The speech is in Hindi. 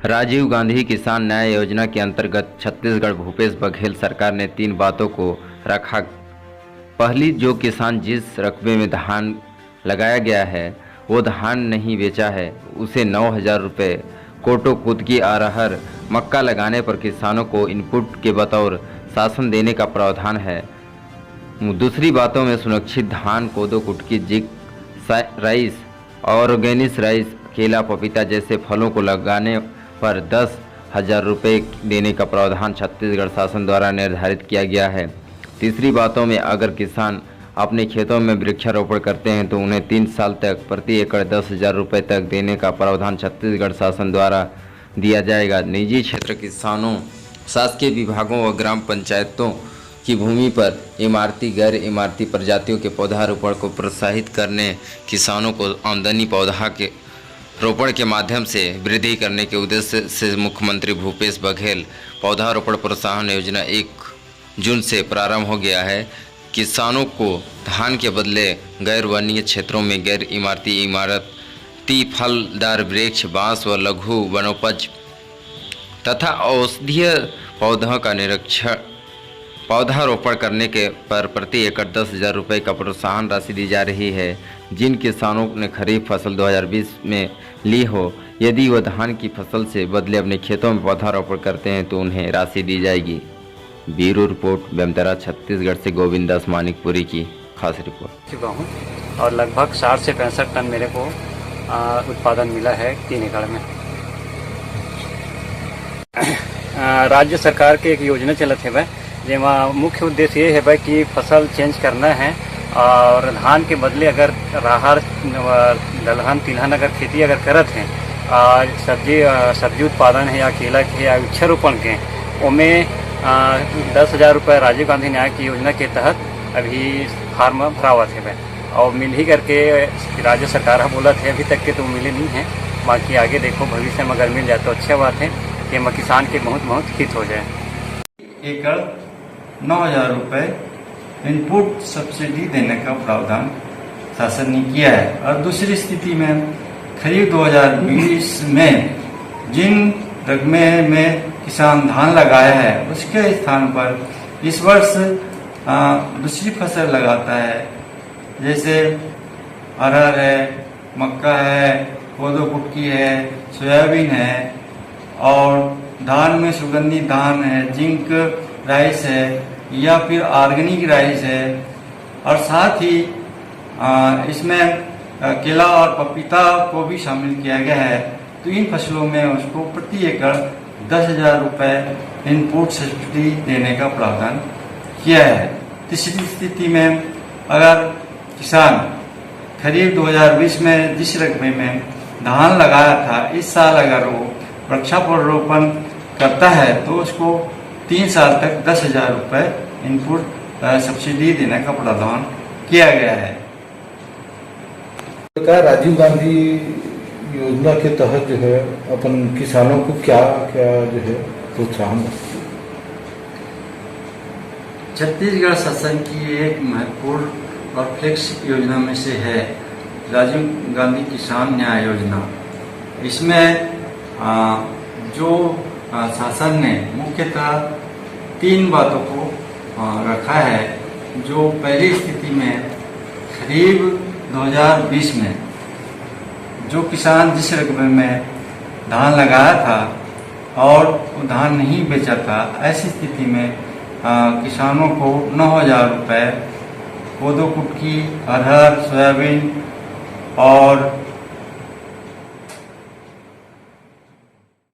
राजीव गांधी किसान न्याय योजना के अंतर्गत छत्तीसगढ़ भूपेश बघेल सरकार ने 3 बातों को रखा। पहली, जो किसान जिस रकबे में धान लगाया गया है वो धान नहीं बेचा है, उसे 9,000 रुपये, कोटो कुदकी अरहर मक्का लगाने पर किसानों को इनपुट के बतौर शासन देने का प्रावधान है। दूसरी बातों में सुरक्षित धान, कोदो, कुटकी, जिंक राइस, ऑर्गेनिक राइस, केला, पपीता जैसे फलों को लगाने पर 10,000 रुपये देने का प्रावधान छत्तीसगढ़ शासन द्वारा निर्धारित किया गया है। तीसरी बातों में अगर किसान अपने खेतों में वृक्षारोपण करते हैं तो उन्हें 3 साल तक प्रति एकड़ 10,000 रुपये तक देने का प्रावधान छत्तीसगढ़ शासन द्वारा दिया जाएगा। निजी क्षेत्र किसानों, शासकीय विभागों व ग्राम पंचायतों की भूमि पर इमारती गैर इमारती प्रजातियों के पौधारोपण को प्रोत्साहित करने, किसानों को आमदनी पौधा के रोपण के माध्यम से वृद्धि करने के उद्देश्य से मुख्यमंत्री भूपेश बघेल पौधारोपण प्रोत्साहन योजना 1 जून से प्रारंभ हो गया है। किसानों को धान के बदले गैर वनीय क्षेत्रों में गैर इमारती फलदार वृक्ष, बांस व लघु वनोपज तथा औषधीय पौधों का पौधारोपण करने के पर प्रति एकड़ 10,000 रुपये का प्रोत्साहन राशि दी जा रही है। जिन किसानों ने खरीफ फसल 2020 में ली हो, यदि वह धान की फसल से बदले अपने खेतों में पौधारोपण करते हैं तो उन्हें राशि दी जाएगी। ब्यूरो रिपोर्ट, बेमतरा, छत्तीसगढ़ से गोविंद दास मानिकपुरी की खास रिपोर्ट। चुका हूँ और लगभग 60 से 65 टन मेरे को उत्पादन मिला है 3 एकड़ में। राज्य सरकार के एक योजना चलत है भाई, जेमा मुख्य उद्देश्य ये है भाई कि फसल चेंज करना है और धान के बदले अगर राहर, दलहन, तिलहन अगर खेती अगर करत हैं, सब्जी उत्पादन है या केला के या वृक्षारोपण के, उनमें 10,000 रुपये राजीव गांधी न्याय की योजना के तहत अभी फार्म भरावत है भाई, और मिल ही करके राज्य सरकार बोलत है, अभी तक के तो मिले नहीं हैं। बाकी आगे देखो भविष्य में अगर मिल जाए तो अच्छी बात है कि किसान के बहुत हित हो जाए। एकड़ 9,000 रुपये इनपुट सब्सिडी देने का प्रावधान शासन ने किया है। और दूसरी स्थिति में खरीफ 2020 में जिन रकबे में किसान धान लगाया है उसके स्थान पर इस वर्ष दूसरी फसल लगाता है, जैसे अरहर है, मक्का है, कोदो कुटकी है, सोयाबीन है, और धान में सुगंधित धान है, जिंक राइस है या फिर ऑर्गेनिक राइस है, और साथ ही इसमें केला और पपीता को भी शामिल किया गया है। तो इन फसलों में उसको प्रति एकड़ 10,000 रुपये इनपुट सब्सिडी देने का प्रावधान किया है। तीसरी स्थिति में अगर किसान खरीफ 2020 में जिस रकबे में धान लगाया था, इस साल अगर वो वृक्षारोपण करता है तो उसको 3 साल तक 10,000 रुपये इनपुट सब्सिडी देने का प्रावधान किया गया है। राजीव गांधी योजना के तहत जो है अपन किसानों को क्या क्या जो है प्रोत्साहन? छत्तीसगढ़ शासन की एक महत्वपूर्ण और फ्लेक्सिबल योजना में से है राजीव गांधी किसान न्याय योजना। इसमें जो शासन ने मुख्यतः 3 बातों को रखा है। जो पहली स्थिति में खरीफ 2020 में जो किसान जिस रकबे में धान लगाया था और वो धान नहीं बेचा था, ऐसी स्थिति में किसानों को 9,000 रुपये कोदो कुटकी, अरहर, सोयाबीन और